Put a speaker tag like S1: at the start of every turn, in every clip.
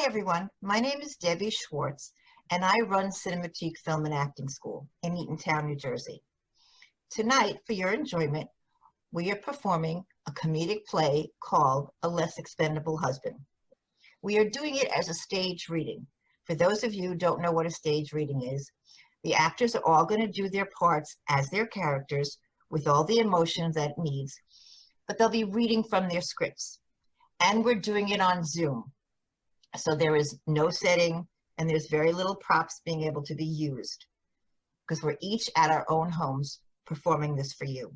S1: everyone, my name is Debbie Schwartz, and I run Cinematique Film and Acting School in Eatontown, New Jersey. Tonight, for your enjoyment, we are performing a comedic play called A Less Expendable Husband. We are doing it as a stage reading. For those of you who don't know what a stage reading is, the actors are all going to do their parts as their characters with all the emotions that it needs, but they'll be reading from their scripts. And we're doing it on Zoom. So there is no setting and there's very little props being able to be used because we're each at our own homes performing this for you.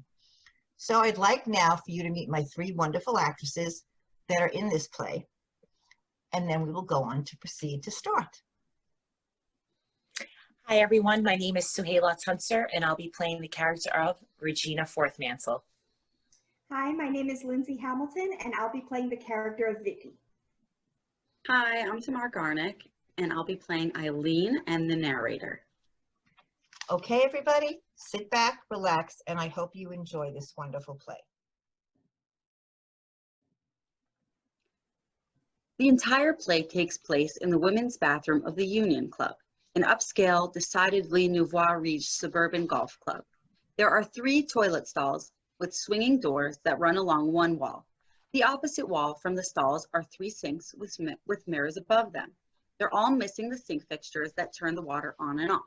S1: So I'd like now for you to meet my three wonderful actresses that are in this play, and then we will go on to proceed to start.
S2: Hi everyone, my name is Suheyla Tuncer and I'll be playing the character of Regina Forthmantle.
S3: Hi, my name is Lindsay Hamilton and I'll be playing the character of Vicky.
S4: Hi, I'm Tamar Garnick, and I'll be playing Eileen and the narrator.
S1: Okay, everybody, sit back, relax, and I hope you enjoy this wonderful play.
S4: The entire play takes place in the women's bathroom of the Union Club, an upscale, decidedly nouveau riche suburban golf club. There are 3 toilet stalls with swinging doors that run along one wall. The opposite wall from the stalls are 3 sinks with mirrors above them. They're all missing the sink fixtures that turn the water on and off.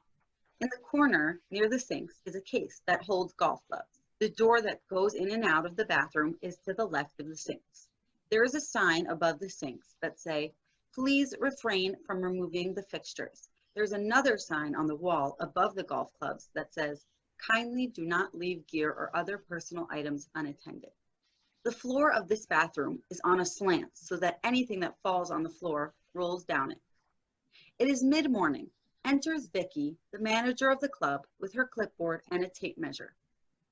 S4: In the corner near the sinks is a case that holds golf clubs. The door that goes in and out of the bathroom is to the left of the sinks. There is a sign above the sinks that say, "Please refrain from removing the fixtures." There's another sign on the wall above the golf clubs that says, "Kindly do not leave gear or other personal items unattended." The floor of this bathroom is on a slant so that anything that falls on the floor rolls down it. It is mid-morning. Enters Vicky, the manager of the club, with her clipboard and a tape measure.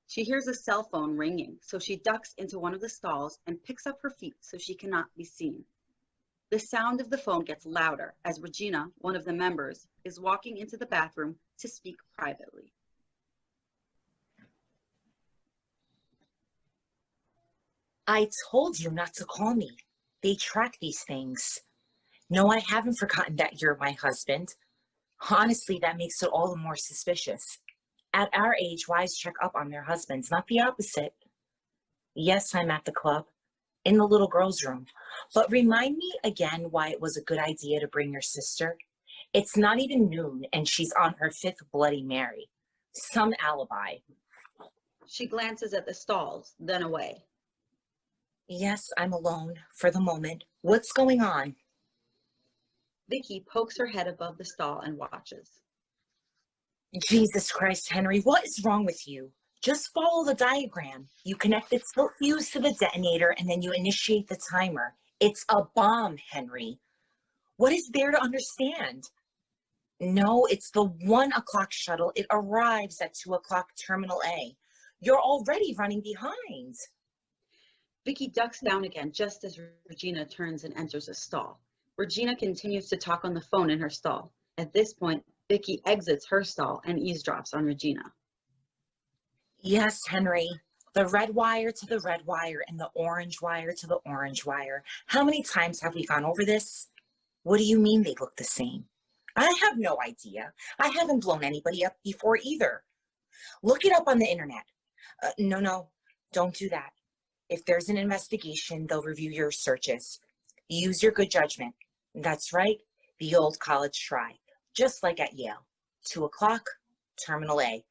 S4: She hears a cell phone ringing, so she ducks into one of the stalls and picks up her feet so she cannot be seen. The sound of the phone gets louder as Regina, one of the members, is walking into the bathroom to speak privately.
S2: I told you not to call me. They track these things. No, I haven't forgotten that you're my husband. Honestly, that makes it all the more suspicious. At our age, wives check up on their husbands, not the opposite. Yes, I'm at the club, in the little girl's room. But remind me again why it was a good idea to bring your sister. It's not even noon, and she's on her 5th Bloody Mary. Some alibi.
S4: She glances at the stalls, then away.
S2: Yes, I'm alone for the moment. What's going on?
S4: Vicky pokes her head above the stall and watches.
S2: Jesus Christ, Henry, what is wrong with you? Just follow the diagram. You connect the tilt fuse to the detonator and then you initiate the timer. It's a bomb, Henry. What is there to understand? No, it's the 1 o'clock shuttle. It arrives at 2 o'clock Terminal A. You're already running behind.
S4: Vicky ducks down again just as Regina turns and enters a stall. Regina continues to talk on the phone in her stall. At this point, Vicky exits her stall and eavesdrops on Regina.
S2: Yes, Henry. The red wire to the red wire and the orange wire to the orange wire. How many times have we gone over this? What do you mean they look the same? I have no idea. I haven't blown anybody up before either. Look it up on the internet. No, don't do that. If there's an investigation, they'll review your searches. Use your good judgment. That's right, the old college try, just like at Yale. 2 o'clock, Terminal A.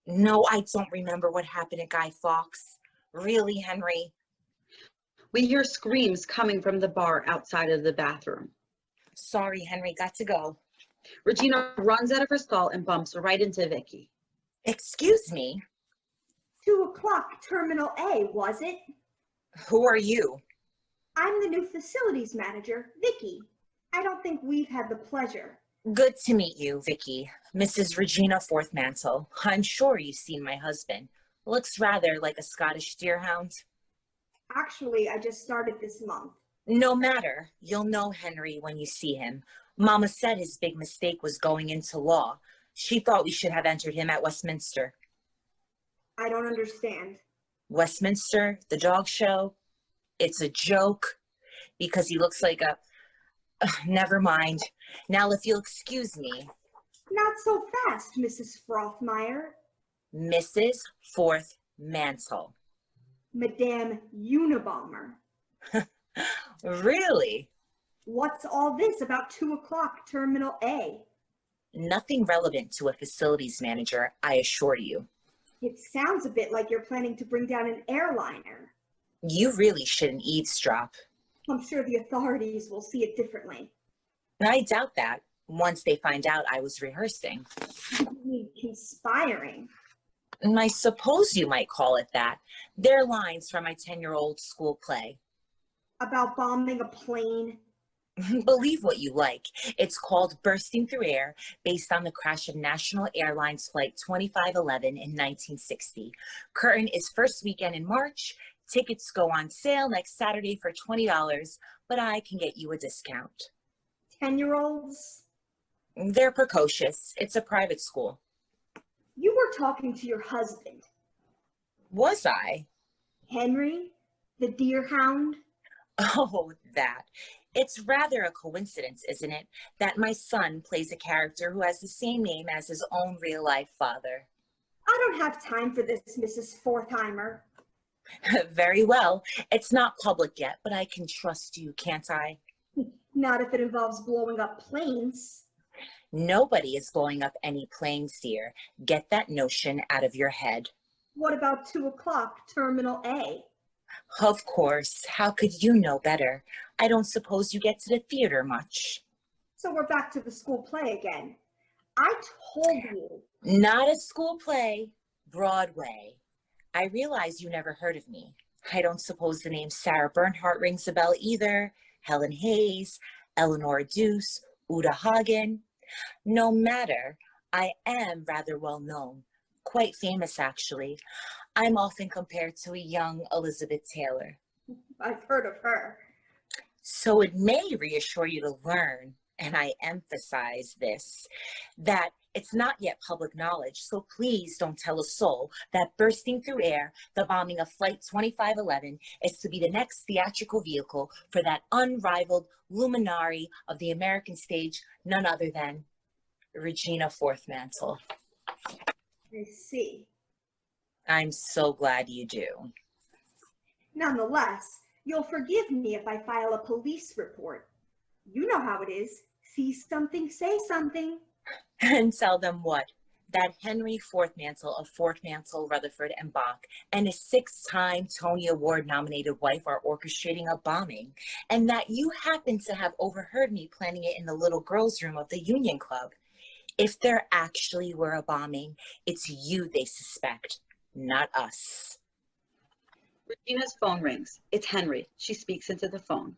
S2: No, I don't remember what happened at Guy Fawkes. Really, Henry?
S4: We hear screams coming from the bar outside of the bathroom.
S2: Sorry, Henry, got to go.
S4: Regina runs out of her stall and bumps right into Vicky.
S2: Excuse me?
S3: 2 o'clock, Terminal A, was it?
S2: Who are you?
S3: I'm the new facilities manager, Vicky. I don't think we've had the pleasure.
S2: Good to meet you, Vicky. Mrs. Regina Forthmantle. I'm sure you've seen my husband. Looks rather like a Scottish deerhound.
S3: Actually, I just started this month.
S2: No matter. You'll know Henry when you see him. Mama said his big mistake was going into law. She thought we should have entered him at Westminster.
S3: I don't understand.
S2: Westminster, the dog show. It's a joke because he looks like a, Never mind. Now, if you'll excuse me,
S3: Not so fast, Mrs. Frothmeyer.
S2: Mrs. Fourth Mantle.
S3: Madame Unabomber.
S2: Really?
S3: What's all this about 2 o'clock Terminal A?
S2: Nothing relevant to a facilities manager, I assure you.
S3: It sounds a bit like you're planning to bring down an airliner.
S2: You really shouldn't eavesdrop.
S3: I'm sure the authorities will see it differently.
S2: I doubt that, once they find out I was rehearsing.
S3: You mean conspiring?
S2: And I suppose you might call it that. They're lines from my 10-year-old school play.
S3: About bombing a plane?
S2: Believe what you like. It's called Bursting Through Air, based on the crash of National Airlines Flight 2511 in 1960. Curtain is first weekend in March. Tickets go on sale next Saturday for $20, but I can get you a discount.
S3: 10-year-olds?
S2: They're precocious. It's a private school.
S3: You were talking to your husband.
S2: Was I?
S3: Henry, the deer hound?
S2: Oh, that. It's rather a coincidence, isn't it, that my son plays a character who has the same name as his own real-life father.
S3: I don't have time for this, Mrs. Forthheimer.
S2: Very well. It's not public yet, but I can trust you, can't I?
S3: Not if it involves blowing up planes.
S2: Nobody is blowing up any planes, dear. Get that notion out of your head.
S3: What about 2 o'clock Terminal A?
S2: Of course. How could you know better? I don't suppose you get to the theater much.
S3: So we're back to the school play again. I told you.
S2: Not a school play. Broadway. I realize you never heard of me. I don't suppose the name Sarah Bernhardt rings a bell either. Helen Hayes, Eleanor Deuce, Uta Hagen. No matter, I am rather well known. Quite famous, actually. I'm often compared to a young Elizabeth Taylor.
S3: I've heard of her.
S2: So it may reassure you to learn, and I emphasize this, that it's not yet public knowledge, so please don't tell a soul that Bursting Through Air, the bombing of Flight 2511, is to be the next theatrical vehicle for that unrivaled luminary of the American stage, none other than Regina Forthmantle.
S3: I see.
S2: I'm so glad you do.
S3: Nonetheless, you'll forgive me if I file a police report. You know how it is. See something, say something.
S2: And tell them what? That Henry Forthmantle of Forthmantle, Rutherford, and Bach and his 6-time Tony Award-nominated wife are orchestrating a bombing, and that you happen to have overheard me planning it in the little girls' room of the Union Club. If there actually were a bombing, it's you they suspect, not us.
S4: Regina's phone rings. It's Henry. She speaks into the phone.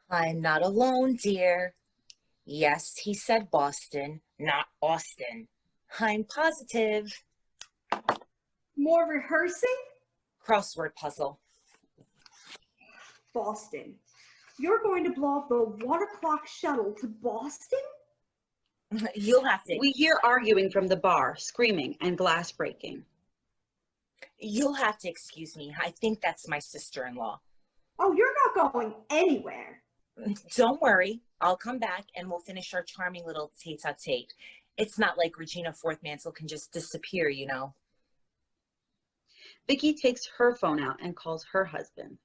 S2: I'm not alone, dear. Yes, he said Boston, not Austin. I'm positive.
S3: More rehearsing?
S2: Crossword puzzle.
S3: Boston. You're going to blow up the 1 o'clock shuttle to Boston?
S2: You'll have to.
S4: We hear arguing from the bar, screaming and glass breaking.
S2: You'll have to excuse me. I think that's my sister-in-law.
S3: Oh, you're not going anywhere.
S2: Don't worry. I'll come back and we'll finish our charming little tete-a-tete. It's not like Regina Forthmantle can just disappear, you know.
S4: Vicky takes her phone out and calls her husband.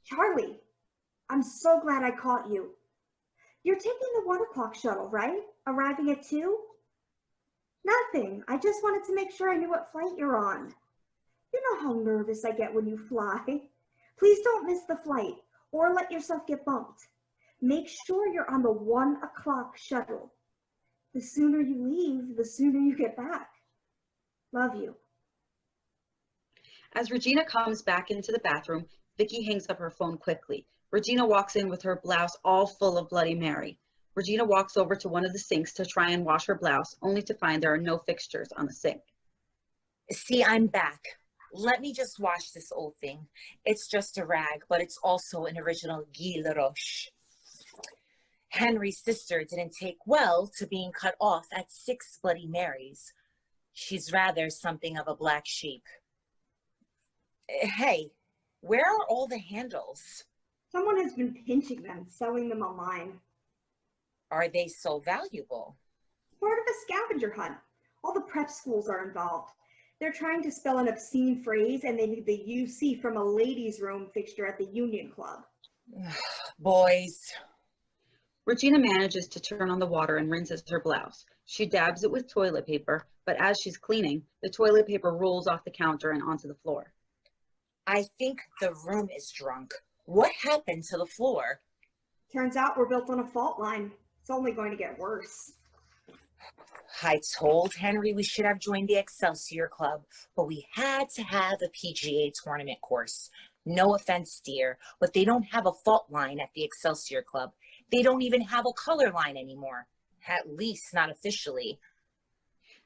S3: Charlie, I'm so glad I caught you. You're taking the 1 o'clock shuttle, right? Arriving at 2? Nothing. I just wanted to make sure I knew what flight you're on. You know how nervous I get when you fly. Please don't miss the flight or let yourself get bumped. Make sure you're on the 1 o'clock shuttle. The sooner you leave, the sooner you get back. Love you.
S4: As Regina comes back into the bathroom, Vicky hangs up her phone quickly. Regina walks in with her blouse all full of Bloody Mary. Regina walks over to one of the sinks to try and wash her blouse, only to find there are no fixtures on the sink.
S2: See, I'm back. Let me just wash this old thing. It's just a rag, but it's also an original Guy Laroche. Henry's sister didn't take well to being cut off at 6 Bloody Marys. She's rather something of a black sheep. Hey, where are all the handles?
S3: Someone has been pinching them, selling them online.
S2: Are they so valuable?
S3: Part of a scavenger hunt. All the prep schools are involved. They're trying to spell an obscene phrase and they need the UC from a ladies' room fixture at the Union Club.
S2: Boys.
S4: Regina manages to turn on the water and rinses her blouse. She dabs it with toilet paper, but as she's cleaning, the toilet paper rolls off the counter and onto the floor.
S2: I think the room is drunk. What happened to the floor?
S3: Turns out we're built on a fault line. It's only going to get worse.
S2: I told Henry we should have joined the Excelsior Club, but we had to have a PGA tournament course. No offense, dear, but they don't have a fault line at the Excelsior Club. They don't even have a color line anymore, at least not officially.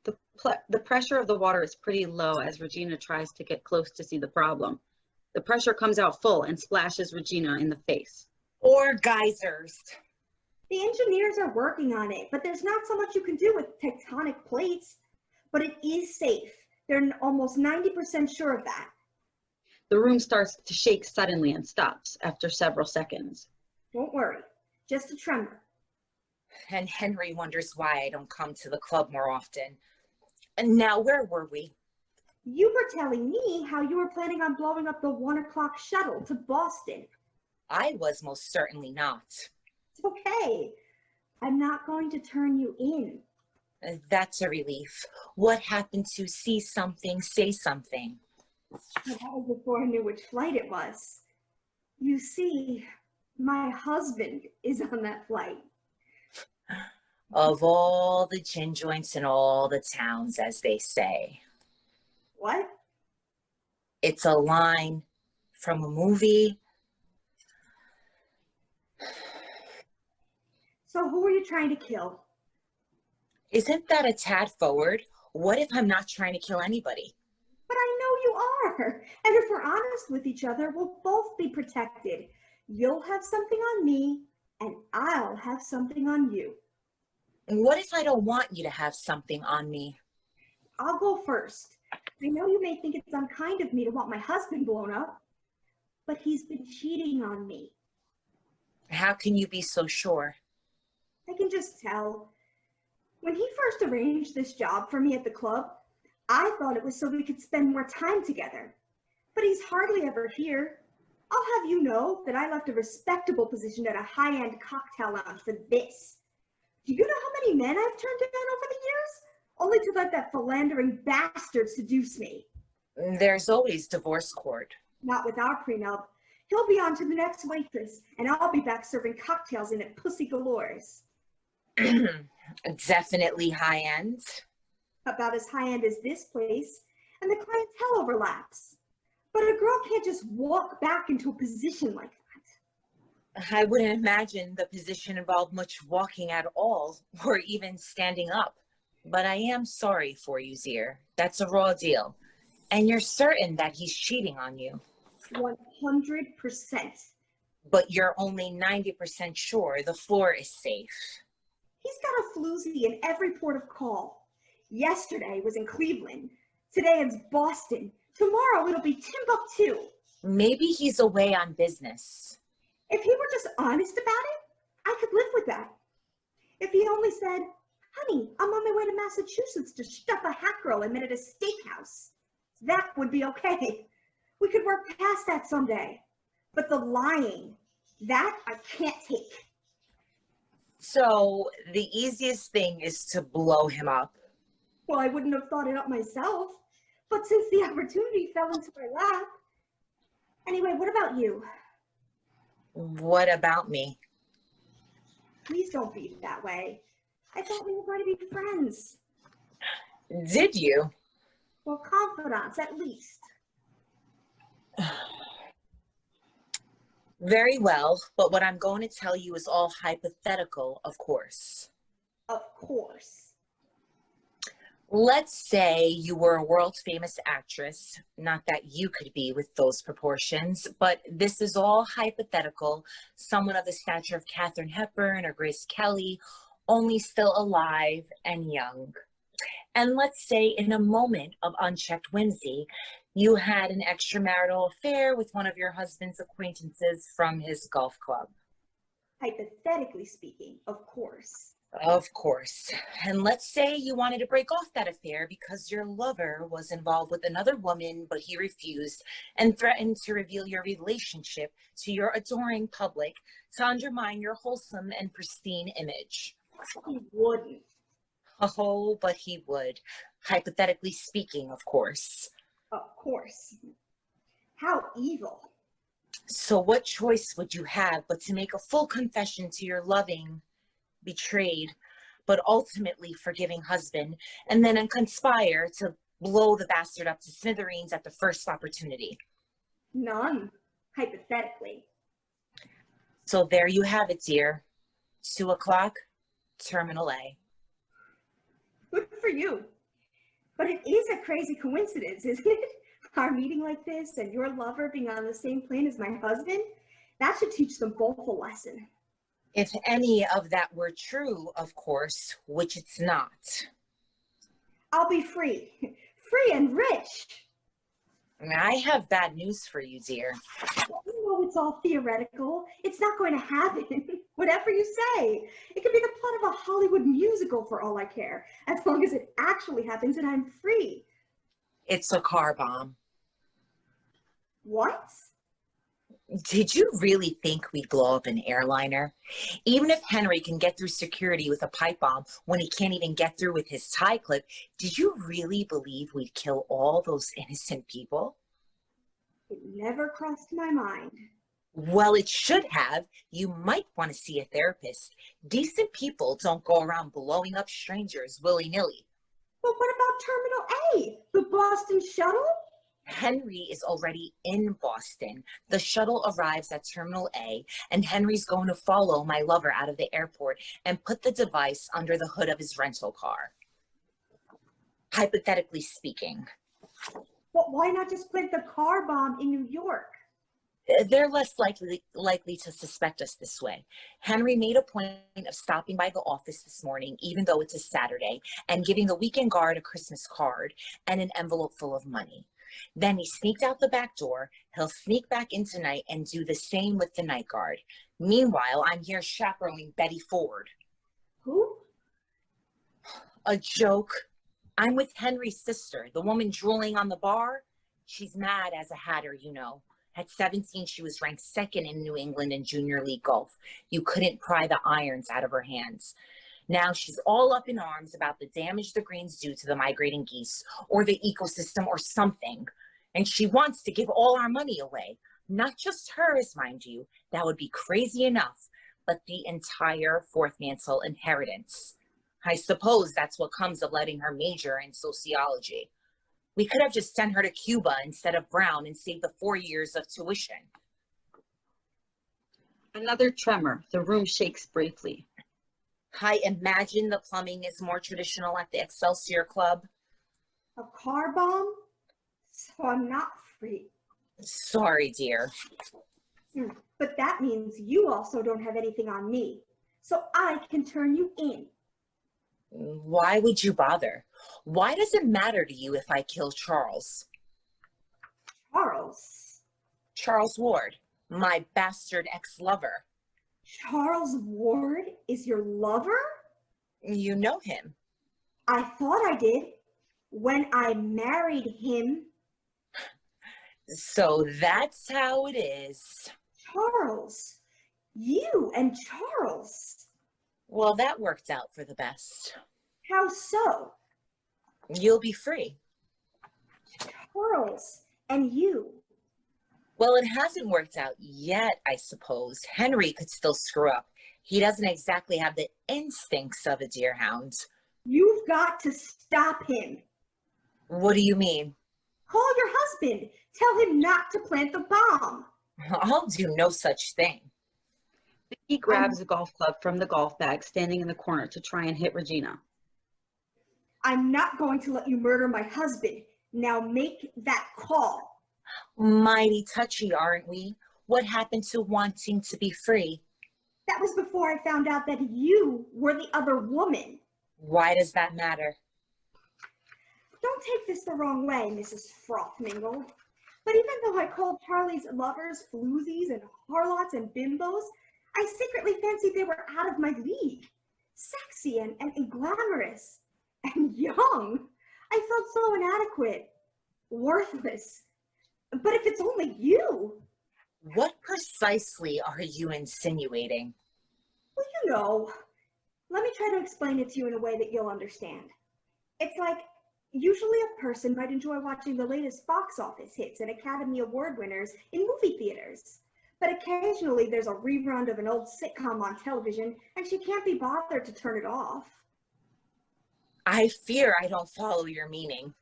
S4: The pressure of the water is pretty low as Regina tries to get close to see the problem. The pressure comes out full and splashes Regina in the face.
S2: Or geysers.
S3: The engineers are working on it, but there's not so much you can do with tectonic plates. But it is safe. They're almost 90% sure of that.
S4: The room starts to shake suddenly and stops after several seconds.
S3: Don't worry, just a tremor.
S2: And Henry wonders why I don't come to the club more often. And now, where were we?
S3: You were telling me how you were planning on blowing up the 1 o'clock shuttle to Boston.
S2: I was most certainly not.
S3: It's okay. I'm not going to turn you in.
S2: That's a relief. What happened to see something, say something?
S3: That was before I knew which flight it was. You see, my husband is on that flight.
S2: Of all the gin joints in all the towns, as they say.
S3: What?
S2: It's a line from a movie.
S3: So who are you trying to kill?
S2: Isn't that a tad forward? What if I'm not trying to kill anybody?
S3: But I know you are. And if we're honest with each other, we'll both be protected. You'll have something on me, and I'll have something on you.
S2: What if I don't want you to have something on me?
S3: I'll go first. I know you may think it's unkind of me to want my husband blown up, but he's been cheating on me.
S2: How can you be so sure?
S3: I can just tell. When he first arranged this job for me at the club, I thought it was so we could spend more time together. But he's hardly ever here. I'll have you know that I left a respectable position at a high-end cocktail lounge for this. Do you know how many men I've turned down over the years? Only to let that philandering bastard seduce me.
S2: There's always divorce court.
S3: Not with our prenup. He'll be on to the next waitress, and I'll be back serving cocktails in at Pussy Galore's.
S2: Definitely high end.
S3: About as high end as this place, and the clientele overlaps. But a girl can't just walk back into a position like that.
S2: I wouldn't imagine the position involved much walking at all, or even standing up. But I am sorry for you, Zier. That's a raw deal. And you're certain that he's cheating on you.
S3: 100%.
S2: But you're only 90% sure the floor is safe.
S3: He's got a floozy in every port of call. Yesterday was in Cleveland. Today it's Boston. Tomorrow it'll be Timbuktu.
S2: Maybe he's away on business.
S3: If he were just honest about it, I could live with that. If he only said, honey, I'm on my way to Massachusetts to stuff a hat girl I met at a steakhouse, that would be okay. We could work past that someday. But the lying, that I can't take.
S2: So the easiest thing is to blow him up.
S3: Well, I wouldn't have thought it up myself, but since the opportunity fell into my lap. Anyway, what about you?
S2: What about me?
S3: Please don't be that way. I thought we were going to be friends.
S2: Did you?
S3: Well, confidants, at least.
S2: Very well, but what I'm going to tell you is all hypothetical, of course.
S3: Of course.
S2: Let's say you were a world-famous actress, not that you could be with those proportions, but this is all hypothetical, someone of the stature of Katharine Hepburn or Grace Kelly, only still alive and young. And let's say in a moment of unchecked whimsy, You had an extramarital affair with one of your husband's acquaintances from his golf club.
S3: Hypothetically speaking, of course.
S2: Of course. And let's say you wanted to break off that affair because your lover was involved with another woman, but he refused and threatened to reveal your relationship to your adoring public to undermine your wholesome and pristine image.
S3: He wouldn't.
S2: Oh, but he would. Hypothetically speaking, of course.
S3: Of course. How evil.
S2: So what choice would you have but to make a full confession to your loving, betrayed, but ultimately forgiving husband, and then conspire to blow the bastard up to smithereens at the first opportunity?
S3: None, hypothetically.
S2: So there you have it, dear. 2 o'clock, Terminal A.
S3: Good for you. But it is a crazy coincidence, isn't it? Our meeting like this and your lover being on the same plane as my husband, that should teach them both a lesson.
S2: If any of that were true, of course, which it's not.
S3: I'll be free. Free and rich.
S2: I have bad news for you, dear.
S3: You know it's all theoretical. It's not going to happen. Whatever you say. It could be the plot of a Hollywood musical for all I care, as long as it actually happens and I'm free.
S2: It's a car bomb.
S3: What?
S2: Did you really think we'd blow up an airliner? Even if Henry can get through security with a pipe bomb when he can't even get through with his tie clip, did you really believe we'd kill all those innocent people?
S3: It never crossed my mind.
S2: Well, it should have. You might want to see a therapist. Decent people don't go around blowing up strangers willy-nilly.
S3: But what about Terminal A? The Boston shuttle?
S2: Henry is already in Boston. The shuttle arrives at Terminal A, and Henry's going to follow my lover out of the airport and put the device under the hood of his rental car. Hypothetically speaking.
S3: But why not just plant the car bomb in New York?
S2: They're less likely to suspect us this way. Henry made a point of stopping by the office this morning, even though it's a Saturday, and giving the weekend guard a Christmas card and an envelope full of money. Then he sneaked out the back door. He'll sneak back in tonight and do the same with the night guard. Meanwhile, I'm here chaperoning Betty Ford.
S3: Who?
S2: A joke. I'm with Henry's sister, the woman drooling on the bar. She's mad as a hatter, you know. At 17, she was ranked second in New England in junior league golf. You couldn't pry the irons out of her hands. Now she's all up in arms about the damage the greens do to the migrating geese or the ecosystem or something. And she wants to give all our money away. Not just hers, mind you. That would be crazy enough, but the entire Fourth Mantle inheritance. I suppose that's what comes of letting her major in sociology. We could have just sent her to Cuba instead of Brown and saved the 4 years of tuition.
S4: Another tremor. The room shakes briefly.
S2: I imagine the plumbing is more traditional at the Excelsior Club.
S3: A car bomb? So I'm not free.
S2: Sorry, dear.
S3: But that means you also don't have anything on me. So I can turn you in.
S2: Why would you bother? Why does it matter to you if I kill Charles?
S3: Charles?
S2: Charles Ward, my bastard ex-lover.
S3: Charles Ward is your lover?
S2: You know him.
S3: I thought I did. When I married him.
S2: So that's how it is.
S3: Charles. You and Charles.
S2: Well, that worked out for the best.
S3: How so?
S2: You'll be free.
S3: Charles and you.
S2: Well, it hasn't worked out yet, I suppose. Henry could still screw up. He doesn't exactly have the instincts of a deerhound.
S3: You've got to stop him.
S2: What do you mean?
S3: Call your husband. Tell him not to plant the bomb.
S2: I'll do no such thing.
S4: He grabs a golf club from the golf bag standing in the corner to try and hit Regina.
S3: I'm not going to let you murder my husband. Now make that call.
S2: Mighty touchy, aren't we? What happened to wanting to be free?
S3: That was before I found out that you were the other woman.
S2: Why does that matter?
S3: don't take this the wrong way, Mrs. Frothmingle. But even though I called Charlie's lovers floozies and harlots and bimbos, I secretly fancied they were out of my league. Sexy and glamorous and young. I felt so inadequate, worthless. But if it's only you.
S2: What precisely are you insinuating?
S3: Well, you know, let me try to explain it to you in a way that you'll understand. It's like, usually a person might enjoy watching the latest box office hits and Academy Award winners in movie theaters. But occasionally there's a rerun of an old sitcom on television and she can't be bothered to turn it off.
S2: I fear I don't follow your meaning.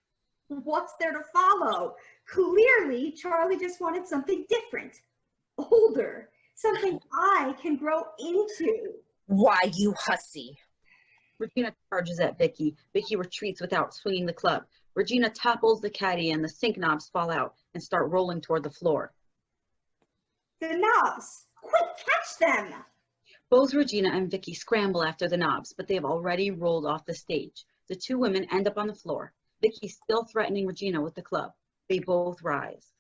S3: What's there to follow? Clearly, Charlie just wanted something different, older, something I can grow into.
S2: Why, you hussy.
S4: Regina charges at Vicky. Vicky retreats without swinging the club. Regina topples the caddy and the sink knobs fall out and start rolling toward the floor.
S3: The knobs! Quick, catch them!
S4: Both Regina and Vicky scramble after the knobs, but they have already rolled off the stage. The two women end up on the floor. Vicky still threatening Regina with the club. They both rise.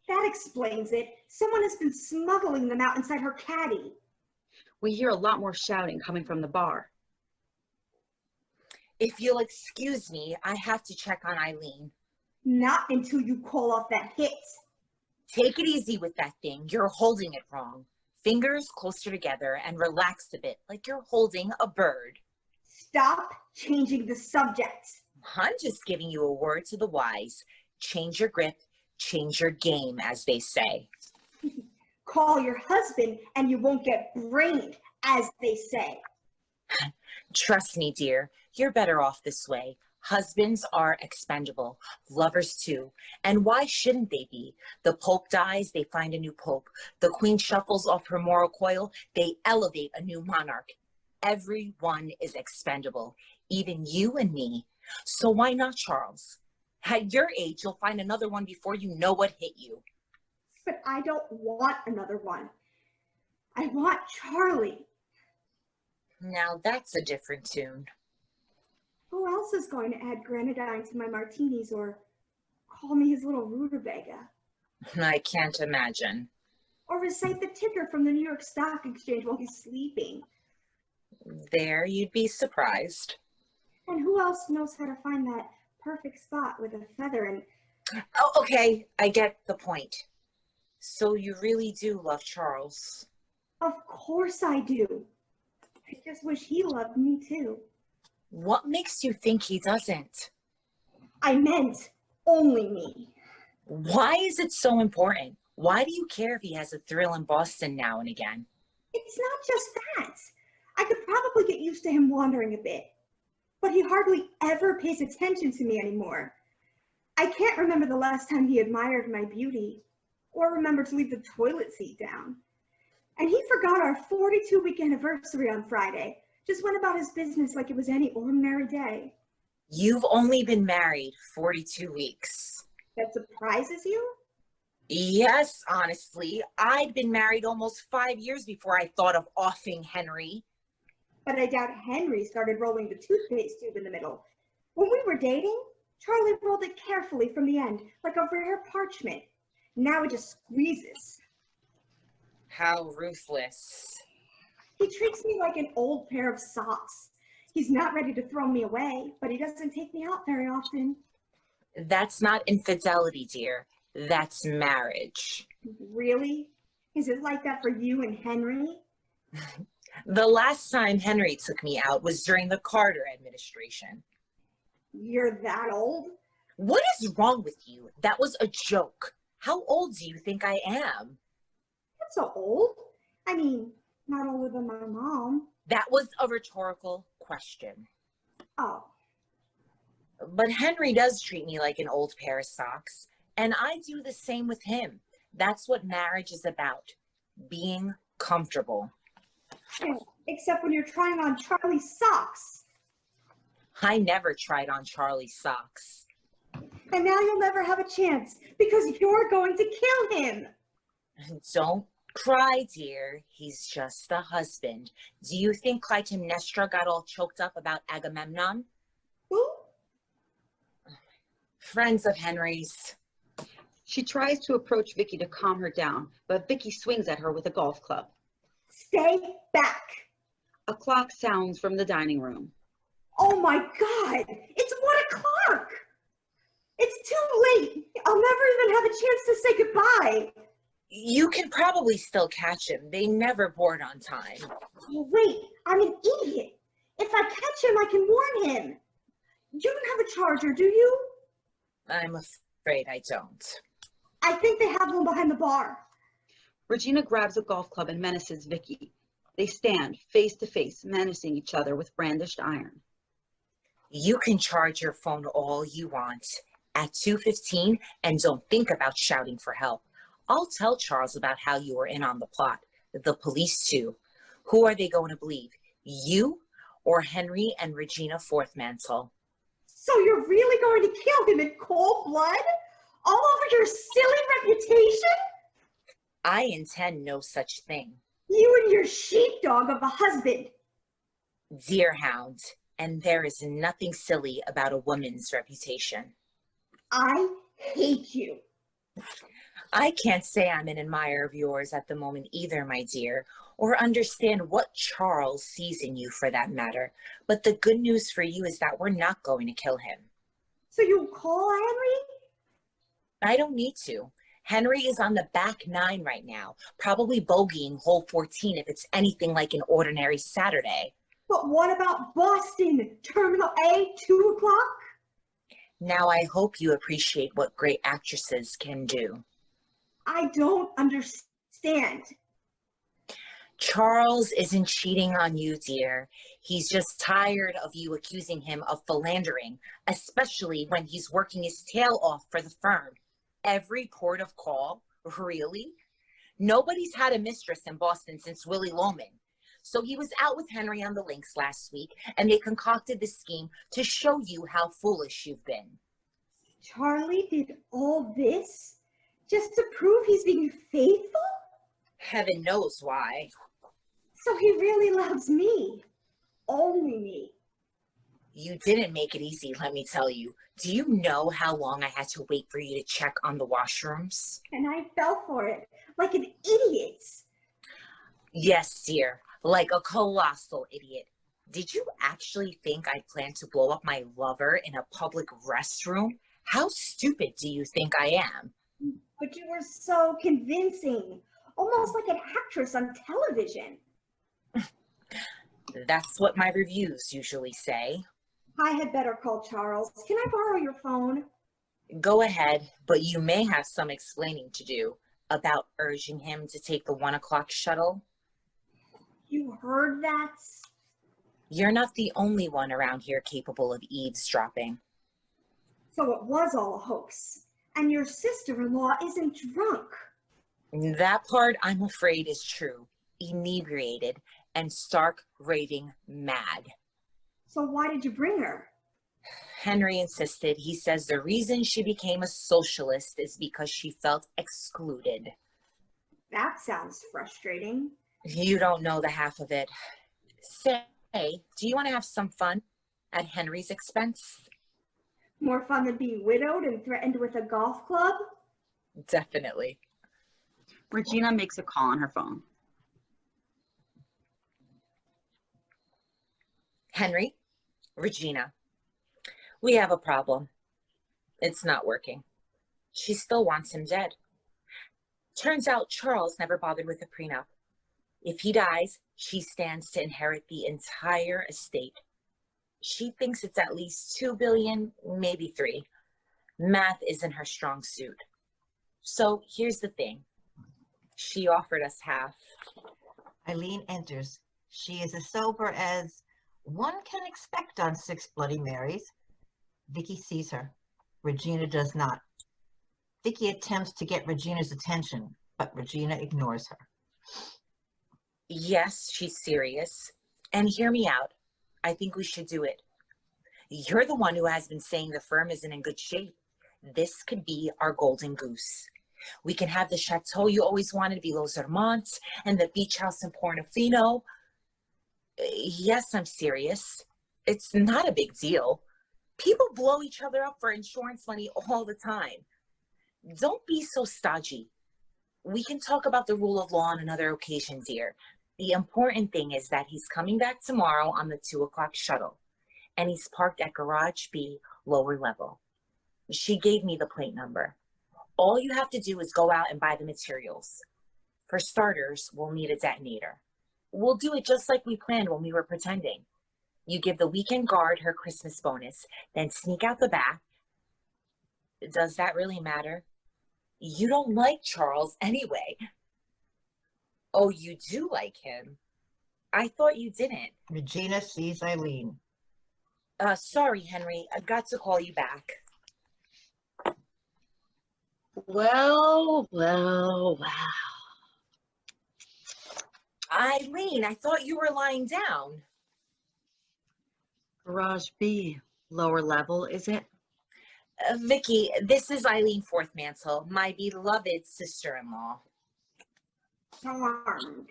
S3: That explains it. Someone has been smuggling them out inside her caddy.
S4: We hear a lot more shouting coming from the bar.
S2: If you'll excuse me, I have to check on Eileen.
S3: Not until you call off that hit.
S2: Take it easy with that thing. You're holding it wrong. Fingers closer together and relax a bit, like you're holding a bird.
S3: Stop changing the subject.
S2: I'm just giving you a word to the wise. Change your grip, change your game, as they say.
S3: Call your husband and you won't get brained, as they say.
S2: Trust me, dear, you're better off this way. Husbands are expendable, lovers too. And why shouldn't they be? The Pope dies, they find a new Pope. The Queen shuffles off her moral coil, they elevate a new monarch. Everyone is expendable, even you and me. So why not Charles? At your age, you'll find another one before you know what hit you.
S3: But I don't want another one. I want Charlie.
S2: Now that's a different tune.
S3: Who else is going to add grenadine to my martinis or call me his little rutabaga?
S2: I can't imagine.
S3: Or recite the ticker from the New York Stock Exchange while he's sleeping?
S2: There you'd be surprised.
S3: And who else knows how to find that perfect spot with a feather and...
S2: Oh, okay, I get the point. So you really do love Charles?
S3: Of course I do. I just wish he loved me too.
S2: What makes you think he doesn't?
S3: I meant only me.
S2: Why is it so important? Why do you care if he has a thrill in Boston now and again?
S3: It's not just that. I could probably get used to him wandering a bit, but he hardly ever pays attention to me anymore. I can't remember the last time he admired my beauty or remember to leave the toilet seat down. And he forgot our 42-week anniversary on Friday, just went about his business like it was any ordinary day.
S2: You've only been married 42 weeks.
S3: That surprises you?
S2: Yes, honestly. I'd been married almost 5 years before I thought of offing Henry.
S3: But I doubt Henry started rolling the toothpaste tube in the middle. When we were dating, Charlie rolled it carefully from the end, like a rare parchment. Now it just squeezes.
S2: How ruthless.
S3: He treats me like an old pair of socks. He's not ready to throw me away, but he doesn't take me out very often.
S2: That's not infidelity, dear. That's marriage.
S3: Really? Is it like that for you and Henry?
S2: The last time Henry took me out was during the Carter administration.
S3: You're that old?
S2: What is wrong with you? That was a joke. How old do you think I am?
S3: Not so old. I mean, not older than my mom.
S2: That was a rhetorical question.
S3: Oh.
S2: But Henry does treat me like an old pair of socks, and I do the same with him. That's what marriage is about, being comfortable.
S3: Yeah, except when you're trying on Charlie's socks.
S2: I never tried on Charlie's socks.
S3: And now you'll never have a chance because you're going to kill him.
S2: Don't cry, dear. He's just a husband. Do you think Clytemnestra got all choked up about Agamemnon?
S3: Who?
S2: Friends of Henry's.
S4: She tries to approach Vicky to calm her down, but Vicky swings at her with a golf club.
S3: Stay back.
S4: A clock sounds from the dining room.
S3: Oh my God, it's 1 o'clock. It's too late. I'll never even have a chance to say goodbye.
S2: You can probably still catch him. They never board on time.
S3: Oh, wait, I'm an idiot. If I catch him, I can warn him. You don't have a charger, do you?
S2: I'm afraid I don't.
S3: I think they have one behind the bar.
S4: Regina grabs a golf club and menaces Vicky. They stand face to face, menacing each other with brandished iron.
S2: You can charge your phone all you want at 2:15 and don't think about shouting for help. I'll tell Charles about how you were in on the plot. The police too. Who are they going to believe? You or Henry and Regina Forthmantle?
S3: So you're really going to kill him in cold blood? All over your silly reputation?
S2: I intend no such thing.
S3: You and your sheepdog of a husband.
S2: Dear hound, and there is nothing silly about a woman's reputation.
S3: I hate you.
S2: I can't say I'm an admirer of yours at the moment either, my dear, or understand what Charles sees in you for that matter. But the good news for you is that we're not going to kill him.
S3: So you'll call Henry?
S2: I don't need to. Henry is on the back nine right now, probably bogeying hole 14 if it's anything like an ordinary Saturday.
S3: But what about Boston, Terminal A, 2 o'clock?
S2: Now I hope you appreciate what great actresses can do.
S3: I don't understand.
S2: Charles isn't cheating on you, dear. He's just tired of you accusing him of philandering, especially when he's working his tail off for the firm. Every port of call? Really? Nobody's had a mistress in Boston since Willie Loman. So he was out with Henry on the links last week, and they concocted this scheme to show you how foolish you've been.
S3: Charlie did all this just to prove he's being faithful?
S2: Heaven knows why.
S3: So he really loves me. Only me.
S2: You didn't make it easy, let me tell you. Do you know how long I had to wait for you to check on the washrooms?
S3: And I fell for it like an idiot.
S2: Yes, dear, like a colossal idiot. Did you actually think I planned to blow up my lover in a public restroom? How stupid do you think I am?
S3: But you were so convincing. Almost like an actress on television.
S2: That's what my reviews usually say.
S3: I had better call Charles. Can I borrow your phone?
S2: Go ahead, but you may have some explaining to do about urging him to take the 1 o'clock shuttle.
S3: You heard that?
S2: You're not the only one around here capable of eavesdropping.
S3: So it was all a hoax. And your sister-in-law isn't drunk.
S2: That part, I'm afraid, is true. Inebriated and stark raving mad.
S3: So why did you bring her?
S2: Henry insisted. He says the reason she became a socialist is because she felt excluded.
S3: That sounds frustrating.
S2: You don't know the half of it. Say, do you want to have some fun at Henry's expense?
S3: More fun than being widowed and threatened with a golf club?
S2: Definitely.
S4: Regina makes a call on her phone.
S2: Henry, Regina, we have a problem. It's not working. She still wants him dead. Turns out Charles never bothered with a prenup. If he dies, she stands to inherit the entire estate. She thinks it's at least 2 billion, maybe 3. Math isn't her strong suit. So here's the thing. She offered us half.
S1: Eileen enters. She is as sober as one can expect on 6 Bloody Marys. Vicky sees her. Regina does not. Vicky attempts to get Regina's attention, but Regina ignores her.
S2: Yes, she's serious. And hear me out. I think we should do it. You're the one who has been saying the firm isn't in good shape. This could be our golden goose. We can have the chateau you always wanted below Zermatt and the beach house in Portofino. Yes, I'm serious. It's not a big deal. People blow each other up for insurance money all the time. Don't be so stodgy. We can talk about the rule of law on another occasion, dear. The important thing is that he's coming back tomorrow on the 2 o'clock shuttle, and he's parked at Garage B, lower level. She gave me the plate number. All you have to do is go out and buy the materials. For starters, we'll need a detonator. We'll do it just like we planned when we were pretending. You give the weekend guard her Christmas bonus, then sneak out the back. Does that really matter? You don't like Charles anyway. Oh, you do like him? I thought you didn't.
S1: Regina sees Eileen.
S2: Sorry, Henry. I got to call you back.
S4: Well.
S2: Eileen, I thought you were lying down.
S4: Garage B, lower level, is it?
S2: Vicky, this is Eileen Forthmantle, my beloved sister-in-law.
S3: Charmed.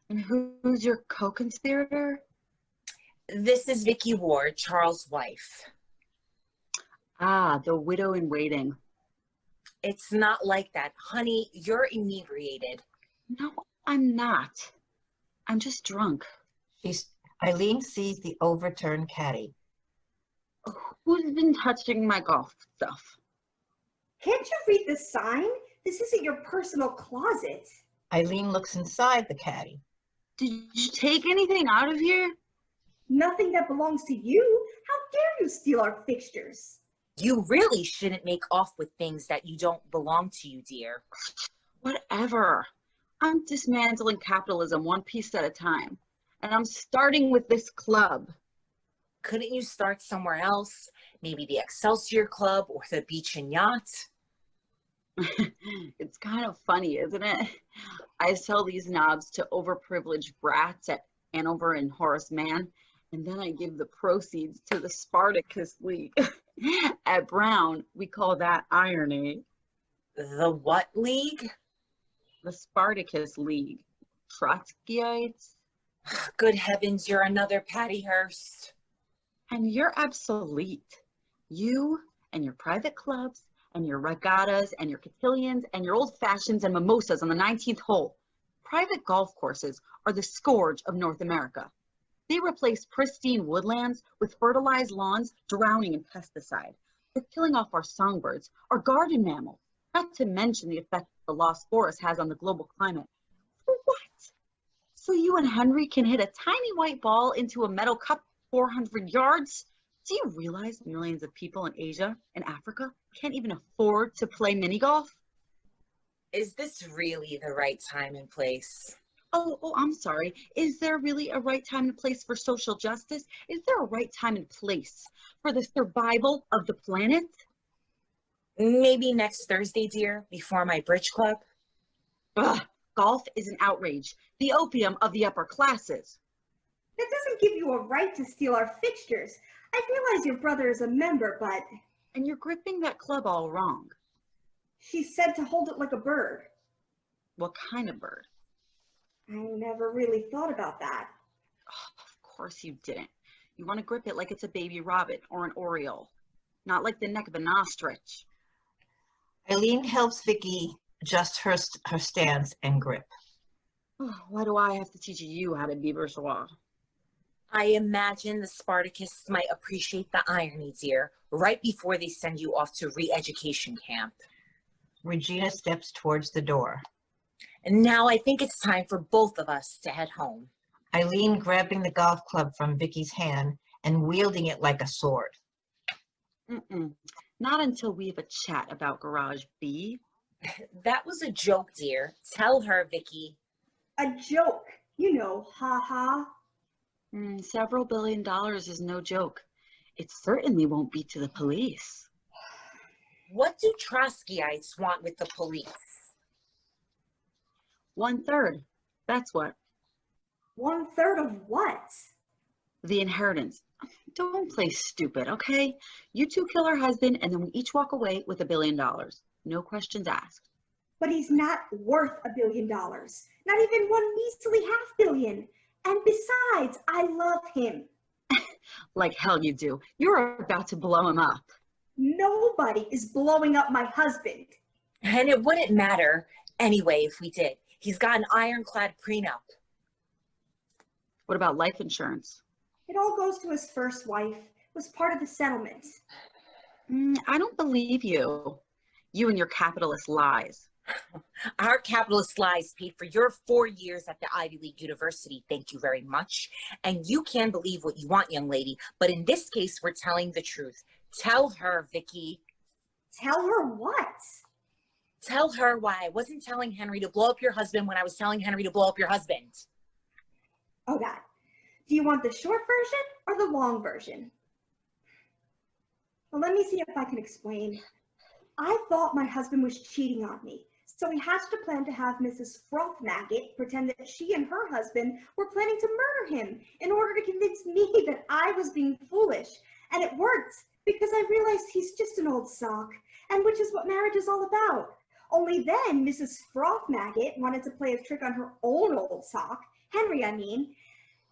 S4: And who's your co-conspirator?
S2: This is Vicky Ward, Charles' wife.
S4: Ah, the widow in waiting.
S2: It's not like that. Honey, you're inebriated.
S4: No, I'm not. I'm just drunk.
S1: Eileen sees the overturned caddy.
S4: Who's been touching my golf stuff?
S3: Can't you read the sign? This isn't your personal closet.
S1: Eileen looks inside the caddy.
S4: Did you take anything out of here?
S3: Nothing that belongs to you. How dare you steal our fixtures?
S2: You really shouldn't make off with things that you don't belong to you, dear.
S4: Whatever. I'm dismantling capitalism one piece at a time. And I'm starting with this club.
S2: Couldn't you start somewhere else? Maybe the Excelsior Club or the Beach and Yacht?
S4: It's kind of funny, isn't it? I sell these knobs to overprivileged brats at Hanover and Horace Mann, and then I give the proceeds to the Spartacus League. At Brown, we call that irony.
S2: The what league?
S4: The Spartacus League. Trotskyites.
S2: Good heavens, you're another Patty Hearst.
S4: And you're obsolete. You and your private clubs and your regattas and your cotillions and your old fashions and mimosas on the 19th hole. Private golf courses are the scourge of North America. They replace pristine woodlands with fertilized lawns drowning in pesticide. They're killing off our songbirds, our garden mammals, not to mention the effect the lost forest has on the global climate. For what? So you and Henry can hit a tiny white ball into a metal cup 400 yards? Do you realize millions of people in Asia and Africa can't even afford to play mini golf?
S2: Is this really the right time and place?
S4: Oh, I'm sorry. Is there really a right time and place for social justice? Is there a right time and place for the survival of the planet?
S2: Maybe next Thursday, dear, before my bridge club.
S4: Ugh, golf is an outrage, the opium of the upper classes.
S3: That doesn't give you a right to steal our fixtures. I realize your brother is a member, but...
S4: And you're gripping that club all wrong.
S3: She said to hold it like a bird.
S4: What kind of bird?
S3: I never really thought about that.
S4: Oh, of course you didn't. You want to grip it like it's a baby rabbit or an oriole, not like the neck of an ostrich.
S1: Eileen helps Vicky adjust her stance and grip.
S4: Oh, why do I have to teach you how to be bourgeois?
S2: I imagine the Spartacists might appreciate the irony, dear, right before they send you off to re-education camp.
S1: Regina steps towards the door.
S2: And now I think it's time for both of us to head home.
S1: Eileen grabbing the golf club from Vicky's hand and wielding it like a sword.
S4: Not until we have a chat about Garage B.
S2: That was a joke, dear. Tell her, Vicky.
S3: A joke. You know, ha-ha.
S4: Several $1 billion is no joke. It certainly won't be to the police.
S2: What do Trotskyites want with the police?
S4: 1/3. That's what.
S3: 1/3 of what?
S4: The inheritance. Don't play stupid, okay? You two kill her husband and then we each walk away with $1 billion. No questions asked.
S3: But he's not worth $1 billion. Not even one measly $500 million. And besides, I love him.
S4: Like hell you do. You're about to blow him up.
S3: Nobody is blowing up my husband.
S2: And it wouldn't matter anyway if we did. He's got an ironclad prenup.
S4: What about life insurance?
S3: It all goes to his first wife. It was part of the settlement.
S4: I don't believe you. You and your capitalist lies.
S2: Our capitalist lies paid for your 4 years at the Ivy League University. Thank you very much. And you can believe what you want, young lady. But in this case, we're telling the truth. Tell her, Vicky.
S3: Tell her what?
S2: Tell her why I wasn't telling Henry to blow up your husband when I was telling Henry to blow up your husband.
S3: Oh, God. Do you want the short version or the long version? Well, let me see if I can explain. I thought my husband was cheating on me, so we hatched a plan to have Mrs. Froth-Maggot pretend that she and her husband were planning to murder him in order to convince me that I was being foolish. And it worked, because I realized he's just an old sock, and which is what marriage is all about. Only then Mrs. Froth-Maggot wanted to play a trick on her own old sock, Henry I mean,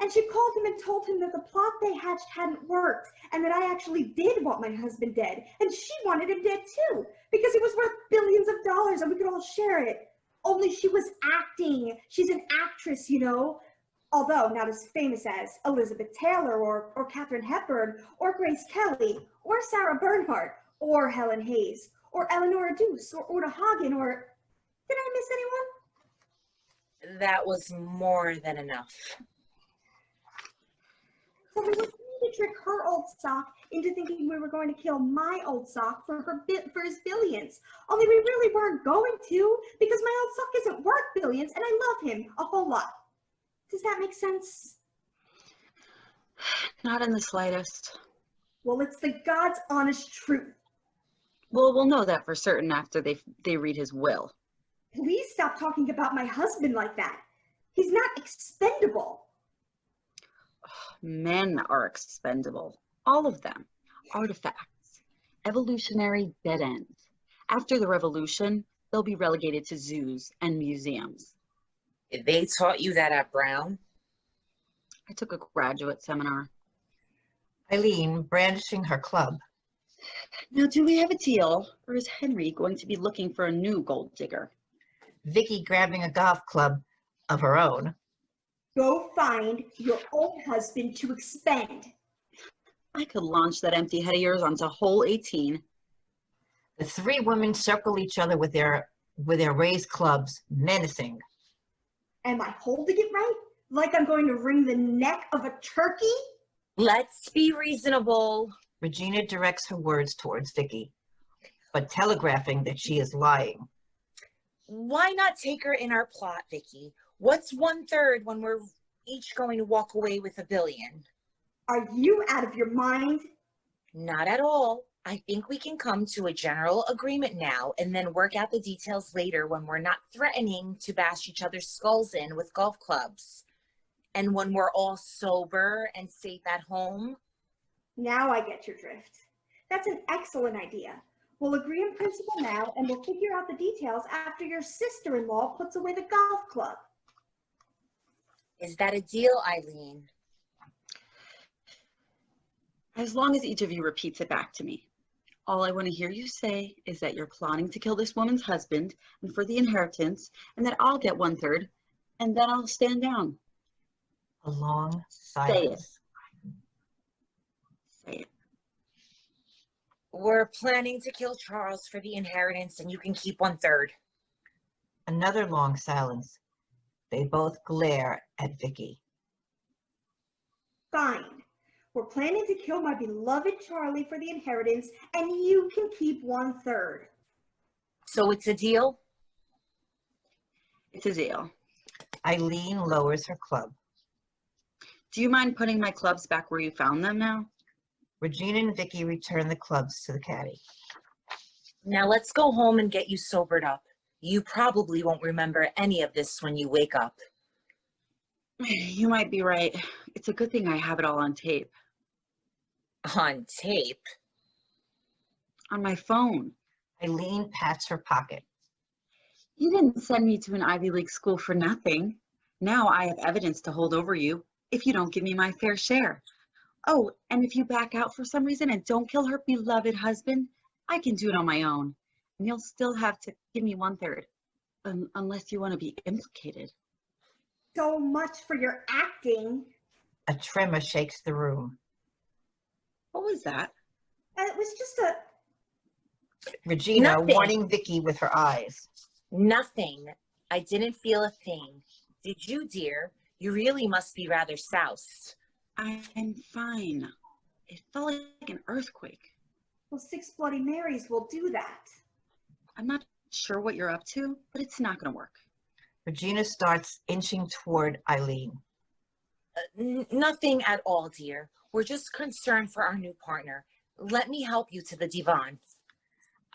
S3: and she called him and told him that the plot they hatched hadn't worked and that I actually did want my husband dead, and she wanted him dead too, because he was worth billions of dollars and we could all share it. Only she was acting. She's an actress, you know, although not as famous as Elizabeth Taylor or Katharine Hepburn or Grace Kelly or Sarah Bernhardt or Helen Hayes or Eleanor Duse or Uta Hagen or... Did I miss anyone?
S2: That was more than enough.
S3: So we were trying to trick her old sock into thinking we were going to kill my old sock for his billions. Only we really weren't going to, because my old sock isn't worth billions and I love him a whole lot. Does that make sense?
S4: Not in the slightest.
S3: Well, it's the God's honest truth.
S4: Well, we'll know that for certain after they read his will.
S3: Please stop talking about my husband like that. He's not expendable.
S4: Men are expendable. All of them. Artifacts. Evolutionary dead ends. After the revolution, they'll be relegated to zoos and museums.
S2: They taught you that at Brown?
S4: I took a graduate seminar.
S1: Eileen brandishing her club.
S4: Now, do we have a deal, or is Henry going to be looking for a new gold digger?
S1: Vicky grabbing a golf club of her own.
S3: Go find your old husband to expend.
S4: I could launch that empty head of yours onto hole 18.
S1: The three women circle each other with their raised clubs, menacing.
S3: Am I holding it right? Like I'm going to wring the neck of a turkey?
S2: Let's be reasonable.
S1: Regina directs her words towards Vicky, but telegraphing that she is lying.
S2: Why not take her in our plot, Vicky? What's 1/3 when we're each going to walk away with $1 billion?
S3: Are you out of your mind?
S2: Not at all. I think we can come to a general agreement now and then work out the details later when we're not threatening to bash each other's skulls in with golf clubs. And when we're all sober and safe at home.
S3: Now I get your drift. That's an excellent idea. We'll agree in principle now and we'll figure out the details after your sister-in-law puts away the golf club.
S2: Is that a deal, Eileen?
S4: As long as each of you repeats it back to me. All I want to hear you say is that you're plotting to kill this woman's husband and for the inheritance, and that I'll get 1/3, and then I'll stand down.
S1: A long silence.
S4: Say it.
S2: We're planning to kill Charles for the inheritance and you can keep 1/3.
S1: Another long silence. They both glare at Vicky.
S3: Fine. We're planning to kill my beloved Charlie for the inheritance, and you can keep 1/3.
S2: So it's a deal?
S4: It's a deal.
S1: Eileen lowers her club.
S4: Do you mind putting my clubs back where you found them now?
S1: Regina and Vicky return the clubs to the caddy.
S2: Now let's go home and get you sobered up. You probably won't remember any of this when you wake up.
S4: You might be right. It's a good thing I have it all on tape.
S2: On tape?
S4: On my phone.
S1: Eileen pats her pocket.
S4: You didn't send me to an Ivy League school for nothing. Now I have evidence to hold over you if you don't give me my fair share. Oh, and if you back out for some reason and don't kill her beloved husband, I can do it on my own. And you'll still have to give me 1/3, unless you want to be implicated.
S3: So much for your acting.
S1: A tremor shakes the room.
S4: What was that?
S3: It was just a...
S1: Regina
S2: Nothing.
S1: warning Vicky with her eyes.
S2: Nothing. I didn't feel a thing. Did you, dear? You really must be rather soused.
S4: I'm fine. It felt like an earthquake.
S3: Well, 6 Bloody Marys will do that.
S4: I'm not sure what you're up to, but it's not going to work.
S1: Regina starts inching toward Eileen.
S2: Nothing at all, dear. We're just concerned for our new partner. Let me help you to the divan.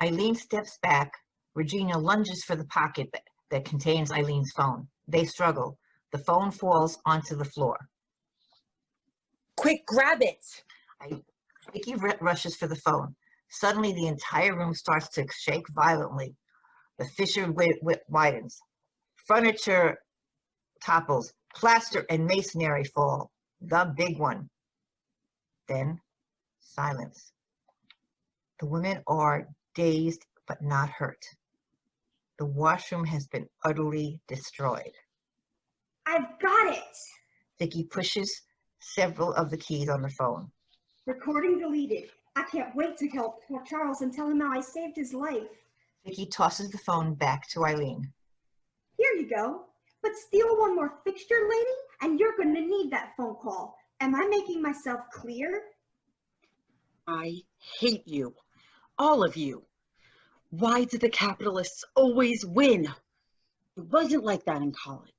S1: Eileen steps back. Regina lunges for the pocket that contains Eileen's phone. They struggle. The phone falls onto the floor.
S2: Quick, grab it.
S1: Vicky rushes for the phone. Suddenly, the entire room starts to shake violently. The fissure widens. Furniture topples. Plaster and masonry fall. The big one. Then, silence. The women are dazed but not hurt. The washroom has been utterly destroyed.
S3: I've got it.
S1: Vicky pushes several of the keys on the phone.
S3: Recording deleted. I can't wait to help poor Charles and tell him how I saved his life.
S1: Vicky tosses the phone back to Eileen.
S3: Here you go. But steal one more fixture, lady, and you're going to need that phone call. Am I making myself clear?
S4: I hate you. All of you. Why do the capitalists always win? It wasn't like that in college.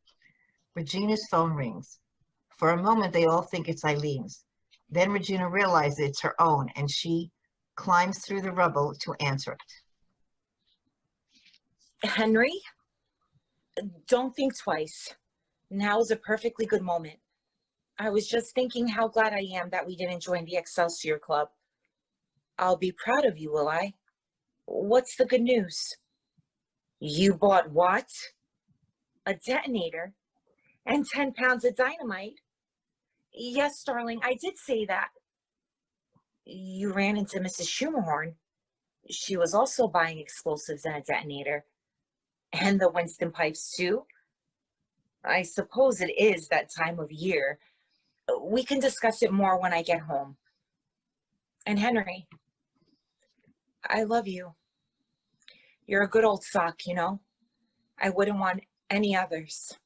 S1: Regina's phone rings. For a moment, they all think it's Eileen's. Then Regina realizes it's her own, and she climbs through the rubble to answer it.
S2: Henry, don't think twice. Now is a perfectly good moment. I was just thinking how glad I am that we didn't join the Excelsior Club. I'll be proud of you, will I? What's the good news? You bought what? A detonator and 10 pounds of dynamite? Yes, darling, I did say that. You ran into Mrs. Schumerhorn. She was also buying explosives and a detonator. And the Winston pipes, too. I suppose it is that time of year. We can discuss it more when I get home. And Henry, I love you. You're a good old sock, you know. I wouldn't want any others.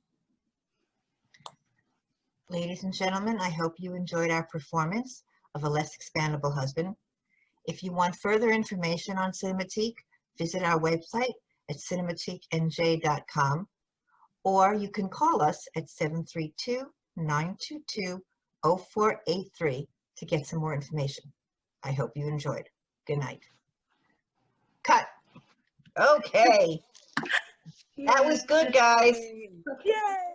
S1: Ladies and gentlemen, I hope you enjoyed our performance of A Less Expendable Husband. If you want further information on Cinematique, visit our website at cinematiquenj.com, or you can call us at 732-922-0483 to get some more information. I hope you enjoyed. Good night. Cut. Okay. That was good, guys.
S2: Yay!